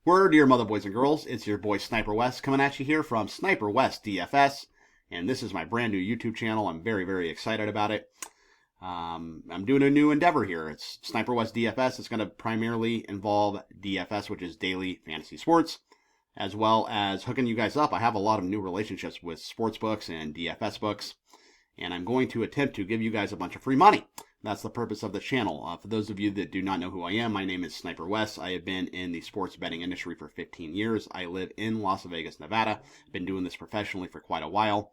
Word, dear mother boys and girls, it's your boy Sniper Wes coming at you here from Sniper Wes DFS, and this is my brand new YouTube channel. I'm very, very excited about it. I'm doing a new endeavor here. It's Sniper Wes DFS. It's going to primarily involve DFS, which is daily fantasy sports, as well as hooking you guys up. I have a lot of new relationships with sports books and DFS books, and I'm going to attempt to give you guys a bunch of free money. That's the purpose of the channel. For those of you that do not know who I am, my name is Sniper Wes. I have been in the sports betting industry for 15 years. I live in Las Vegas, Nevada. I've been doing this professionally for quite a while.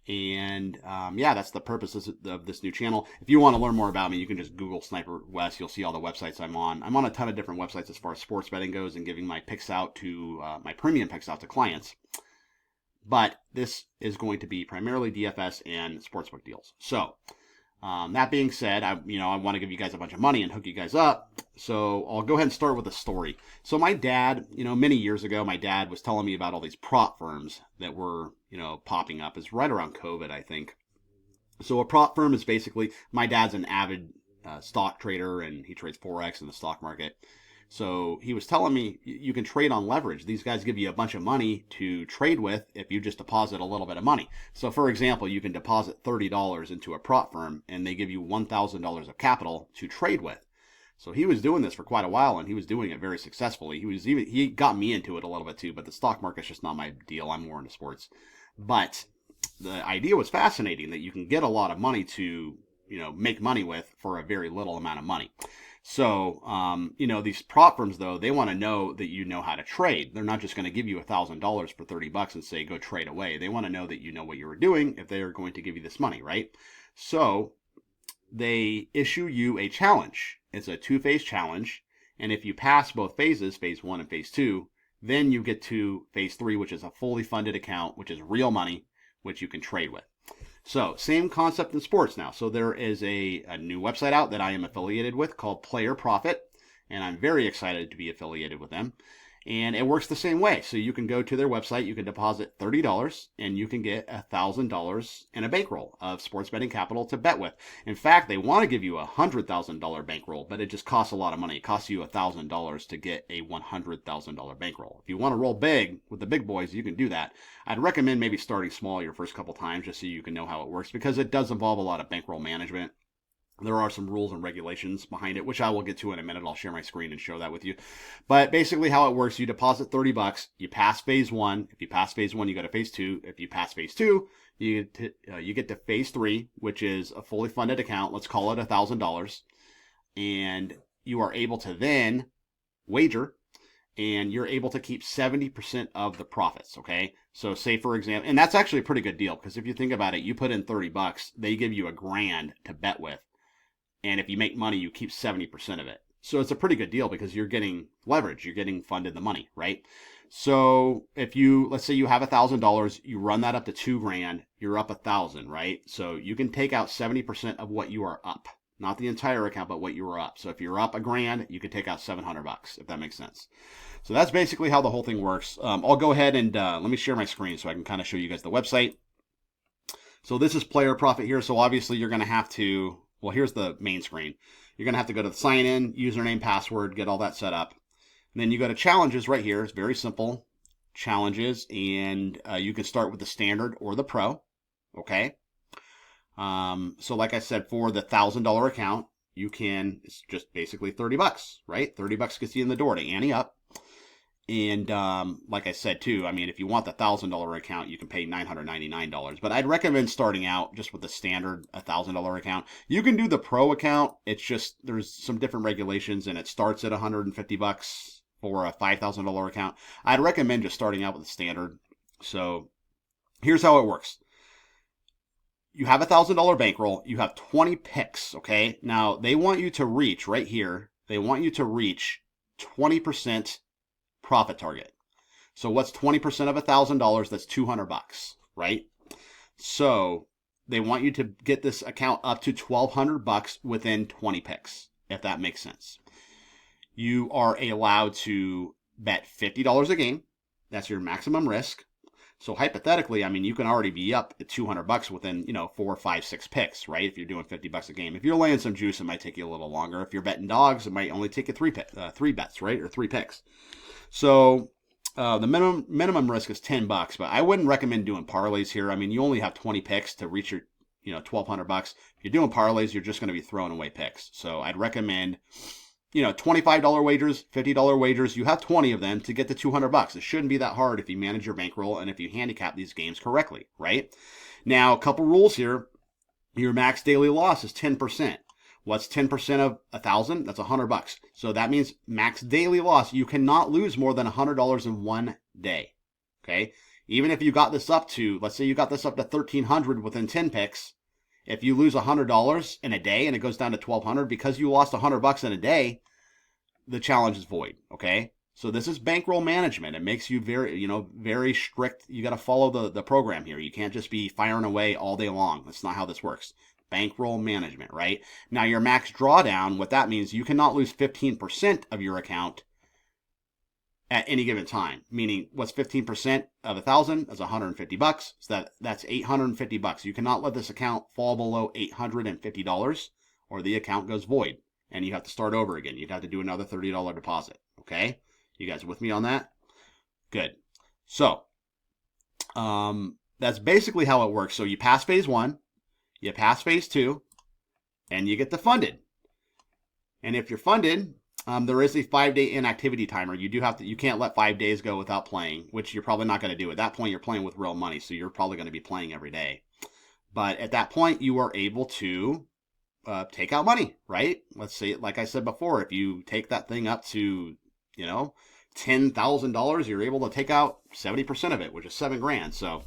And yeah, that's the purpose of this new channel. If you want to learn more about me, you can just Google Sniper Wes. You'll see all the websites I'm on. I'm on a ton of different websites as far as sports betting goes and giving my picks out to my premium picks out to clients. But this is going to be primarily DFS and sportsbook deals. So that being said, I want to give you guys a bunch of money and hook you guys up. So I'll go ahead and start with a story. So my dad, many years ago, my dad was telling me about all these prop firms that were, popping up. It's right around COVID, I think. So a prop firm is basically, my dad's an avid stock trader and he trades Forex in the stock market. So he was telling me you can trade on leverage. These guys give you a bunch of money to trade with if you just deposit a little bit of money. So for example, you can deposit $30 into a prop firm and they give you $1,000 of capital to trade with. So he was doing this for quite a while and he was doing it very successfully. He got me into it a little bit too, but the stock market's just not my deal. I'm more into sports. But the idea was fascinating that you can get a lot of money to, make money with for a very little amount of money. So, these prop firms, though, they want to know that you know how to trade. They're not just going to give you $1,000 for $30 and say, go trade away. They want to know that you know what you were doing if they are going to give you this money, right? So they issue you a challenge. It's a two-phase challenge. And if you pass both phases, phase 1 and phase 2, then you get to phase 3, which is a fully funded account, which is real money, which you can trade with. So, same concept in sports now. So there is a new website out that I am affiliated with called Player Profit, and I'm very excited to be affiliated with them. And it works the same way. So you can go to their website, you can deposit $30, and you can get $1,000 in a bankroll of sports betting capital to bet with. In fact, they want to give you a $100,000 bankroll, but it just costs a lot of money. It costs you $1,000 to get a $100,000 bankroll. If you want to roll big with the big boys, you can do that. I'd recommend maybe starting small your first couple times just so you can know how it works, because it does involve a lot of bankroll management. There are some rules and regulations behind it, which I will get to in a minute. I'll share my screen and show that with you. But basically how it works, you deposit $30, you pass phase 1. If you pass phase 1, you go to phase 2. If you pass phase 2, you get to phase 3, which is a fully funded account. Let's call it $1,000. And you are able to then wager, and you're able to keep 70% of the profits, okay? So say, for example, and that's actually a pretty good deal, because if you think about it, you put in $30, they give you $1,000 to bet with. And if you make money, you keep 70% of it. So it's a pretty good deal because you're getting leverage. You're getting funded the money, right? So if let's say you have $1,000, you run that up to $2,000, you're up 1,000, right? So you can take out 70% of what you are up. Not the entire account, but what you were up. So if you're up $1,000, you can take out $700, if that makes sense. So that's basically how the whole thing works. I'll go ahead and let me share my screen so I can kind of show you guys the website. So this is Player Profit here. So obviously you're going to have to, well, here's the main screen. You're going to have to go to the sign in, username, password, get all that set up. And then you go to challenges right here. It's very simple. Challenges. And you can start with the standard or the pro. Okay. So like I said, for the $1,000 account, it's just basically $30, right? $30 gets you in the door to ante up. And like I said too, I mean, if you want the $1,000 account, you can pay $999. But I'd recommend starting out just with the standard $1,000 account. You can do the pro account. It's just there's some different regulations, and it starts at $150 for a $5,000 account. I'd recommend just starting out with the standard. So here's how it works. You have $1,000 bankroll. You have 20 picks. Okay. Now they want you to reach right here. They want you to reach 20% profit target. So what's 20% of $1,000? That's $200, right? So they want you to get this account up to $1,200 within 20 picks, if that makes sense. You are allowed to bet $50 a game. That's your maximum risk. So hypothetically, I mean, you can already be up at $200 within, 4, 5, 6 picks, right? If you're doing $50 a game. If you're laying some juice, it might take you a little longer. If you're betting dogs, it might only take you three bets, right? Or 3 picks. So the minimum risk is $10, but I wouldn't recommend doing parlays here. I mean, you only have 20 picks to reach your, $1,200. If you're doing parlays, you're just going to be throwing away picks. So I'd recommend, $25 wagers, $50 wagers. You have 20 of them to get to $200. It shouldn't be that hard if you manage your bankroll and if you handicap these games correctly, right? Now, a couple rules here. Your max daily loss is 10%. What's 10% of 1,000? That's $100. So that means max daily loss. You cannot lose more than $100 in one day. Okay. Even if you got this up to, let's say you got this up to 1,300 within 10 picks. If you lose $100 in a day and it goes down to 1,200 because you lost $100 in a day, the challenge is void. Okay. So this is bankroll management. It makes you very strict. You got to follow the program here. You can't just be firing away all day long. That's not how this works. Bankroll management, right? Now your max drawdown, what that means, you cannot lose 15% of your account at any given time. Meaning, what's 15% of 1,000? That's $150. So that's $850. You cannot let this account fall below $850, or the account goes void, and you have to start over again. You'd have to do another $30 deposit. Okay, you guys with me on that? Good. So, that's basically how it works. So you pass phase 1. You pass phase 2, and you get the funded. And if you're funded, there is a 5-day inactivity timer. You can't let 5 days go without playing, which you're probably not going to do. At that point, you're playing with real money, so you're probably going to be playing every day. But at that point, you are able to take out money, right? Let's say, like I said before, if you take that thing up to, $10,000, you're able to take out 70% of it, which is $7,000. So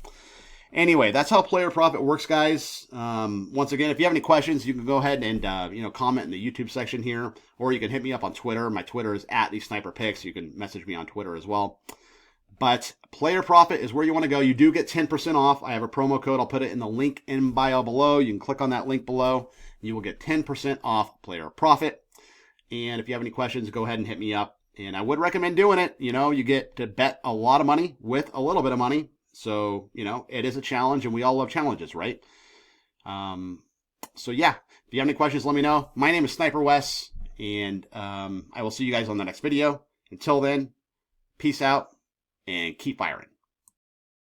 anyway, that's how player profit works, guys. Once again, if you have any questions, you can go ahead and comment in the YouTube section here, or you can hit me up on Twitter. My Twitter is @thesniperpicks. You can message me on Twitter as well. But player profit is where you want to go. You do get 10% off. I have a promo code. I'll put it in the link in bio below. You can click on that link below. You will get 10% off player profit. And if you have any questions, go ahead and hit me up. And I would recommend doing it. You get to bet a lot of money with a little bit of money. So, it is a challenge, and we all love challenges, right? So yeah, if you have any questions, let me know. My name is Sniper Wes, and I will see you guys on the next video. Until then, peace out, and keep firing.